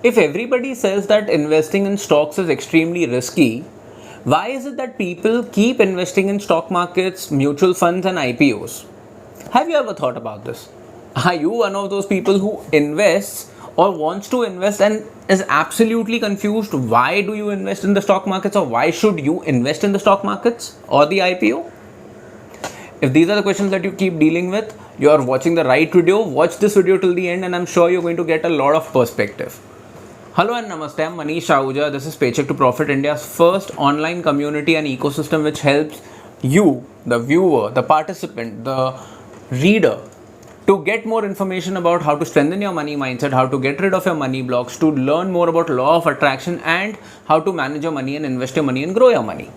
If everybody says that investing in stocks is extremely risky, why is it that people keep investing in stock markets, mutual funds, and IPOs? Have you ever thought about this? Are you one of those people who invests or wants to invest and is absolutely confused? Why do you invest in the stock markets, or why should you invest in the stock markets or the IPO? If these are the questions that you keep dealing with, you are watching the right video. Watch this video till the end, and I'm sure you're going to get a lot of perspective. Hello and namaste, I'm Manish Ahuja. This is Paycheck to Profit, India's first online community and ecosystem which helps you, the viewer, the participant, the reader, to get more information about how to strengthen your money mindset, how to get rid of your money blocks, to learn more about law of attraction, and how to manage your money and invest your money and grow your money.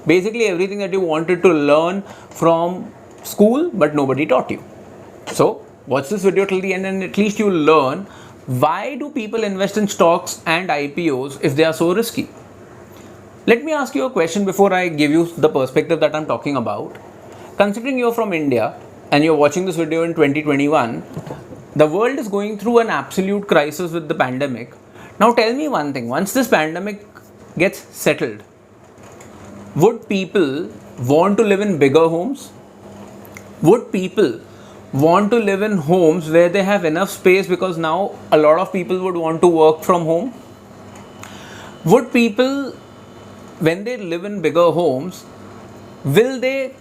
Basically everything that you wanted to learn from school but nobody taught you. So watch this video till the end, and at least you'll learn why do people invest in stocks and IPOs if they are so risky. Let me ask you a question before I give you the perspective that I'm talking about. Considering you're from India and you're watching this video in 2021, the world is going through an absolute crisis with the pandemic. Now tell me one thing, once this pandemic gets settled, would people want to live in bigger homes? Would people want to live in homes where they have enough space, because now a lot of people would want to work from home? Would people, when they live in bigger homes, will they,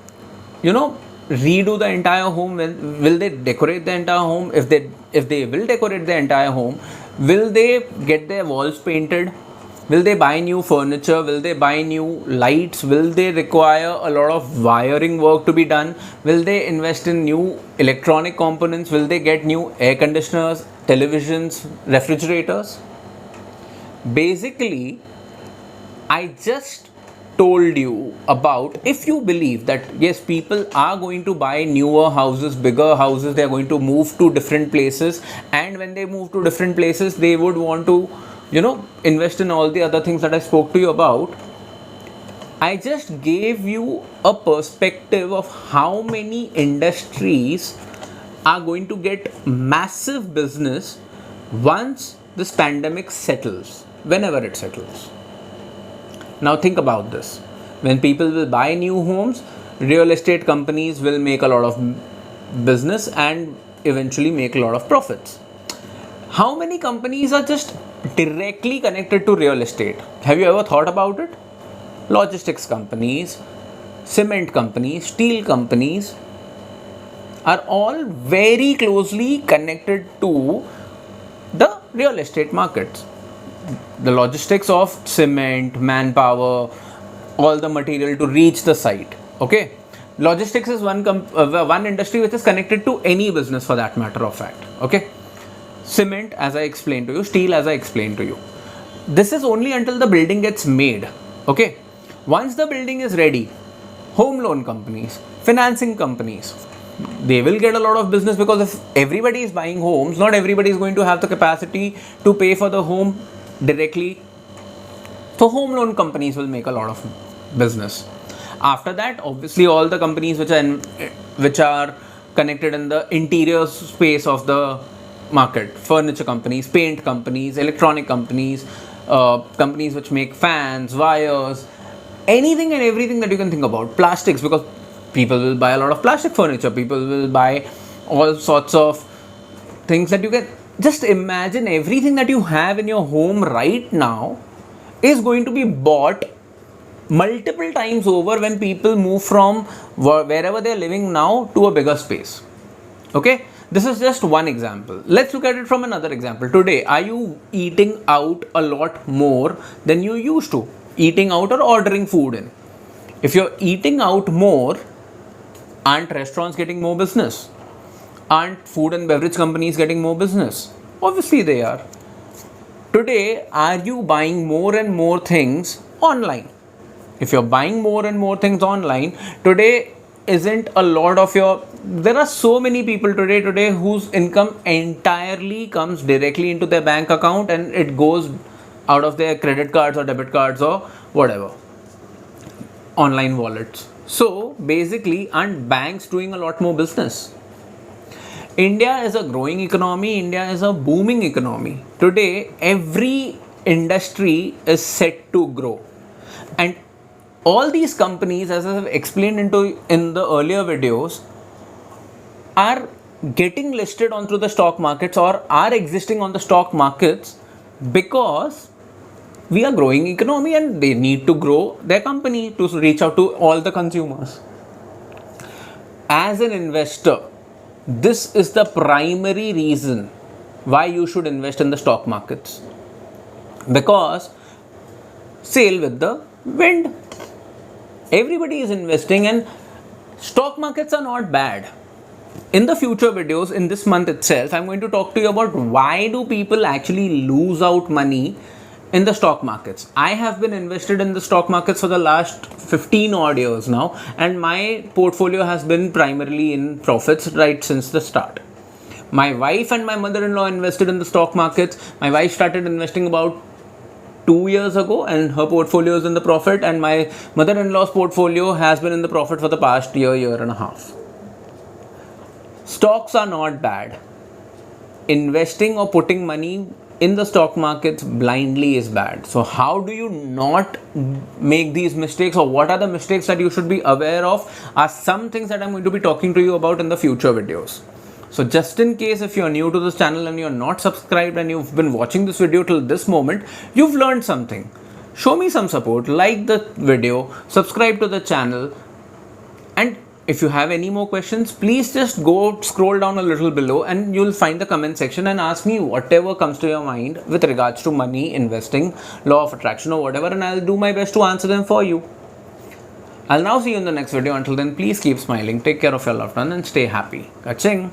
redo the entire home? Will they decorate the entire home? If they will decorate the entire home, will they get their walls painted? Will they buy new furniture? Will they buy new lights? Will they require a lot of wiring work to be done? Will they invest in new electronic components? Will they get new air conditioners, televisions, refrigerators? Basically, I just told you about, if you believe that yes, people are going to buy newer houses, bigger houses, they are going to move to different places, and when they move to different places, they would want to invest in all the other things that I spoke to you about. I just gave you a perspective of how many industries are going to get massive business once this pandemic settles, whenever it settles. Now think about this. When people will buy new homes, real estate companies will make a lot of business and eventually make a lot of profits. How many companies are just directly connected to real estate? Have you ever thought about it? Logistics companies, cement companies, steel companies are all very closely connected to the real estate markets. The logistics of cement, manpower, all the material to reach the site. Okay, logistics is one industry which is connected to any business, for that matter of fact. Okay, cement, as I explained to you, steel, as I explained to you. This is only until the building gets made. Okay, once the building is ready, home loan companies, financing companies, they will get a lot of business, because if everybody is buying homes, not everybody is going to have the capacity to pay for the home directly. So home loan companies will make a lot of business. After that, obviously all the companies which are connected in the interior space of the market, furniture companies, paint companies, electronic companies, companies which make fans, wires, anything and everything that you can think about. Plastics, because people will buy a lot of plastic furniture, people will buy all sorts of things that you can just imagine. Everything that you have in your home right now is going to be bought multiple times over when people move from wherever they're living now to a bigger space. Okay, this is just one example. Let's look at it from another example. Today, are you eating out a lot more than you used to? Eating out or ordering food in? If you're eating out more, aren't restaurants getting more business? Aren't food and beverage companies getting more business? Obviously they are. Today, are you buying more and more things online? If you're buying more and more things online, today isn't a lot of there are so many people today whose income entirely comes directly into their bank account, and it goes out of their credit cards or debit cards or whatever, online wallets. So basically, aren't banks doing a lot more business? India is a growing economy, India is a booming economy. Today, every industry is set to grow. And all these companies, as I have explained in the earlier videos, are getting listed onto the stock markets or are existing on the stock markets because we are growing economy and they need to grow their company to reach out to all the consumers. As an investor, this is the primary reason why you should invest in the stock markets, because sail with the wind. Everybody is investing and stock markets are not bad. In the future videos in this month itself, I'm going to talk to you about why do people actually lose out money in the stock markets. I have been invested in the stock markets for the last 15 odd years now, and my portfolio has been primarily in profits right since the start. My wife and my mother-in-law invested in the stock markets. My wife started investing about 2 years ago and her portfolio is in the profit, and my mother-in-law's portfolio has been in the profit for the past year and a half. Stocks are not bad. Investing or putting money in the stock markets blindly is bad. So how do you not make these mistakes, or what are the mistakes that you should be aware of, are some things that I'm going to be talking to you about in the future videos. So just in case if you're new to this channel and you're not subscribed and you've been watching this video till this moment, you've learned something. Show me some support, like the video, subscribe to the channel, and if you have any more questions, please just go scroll down a little below and you'll find the comment section and ask me whatever comes to your mind with regards to money, investing, law of attraction or whatever, and I'll do my best to answer them for you. I'll now see you in the next video. Until then, please keep smiling, take care of your loved one and stay happy. Kaching!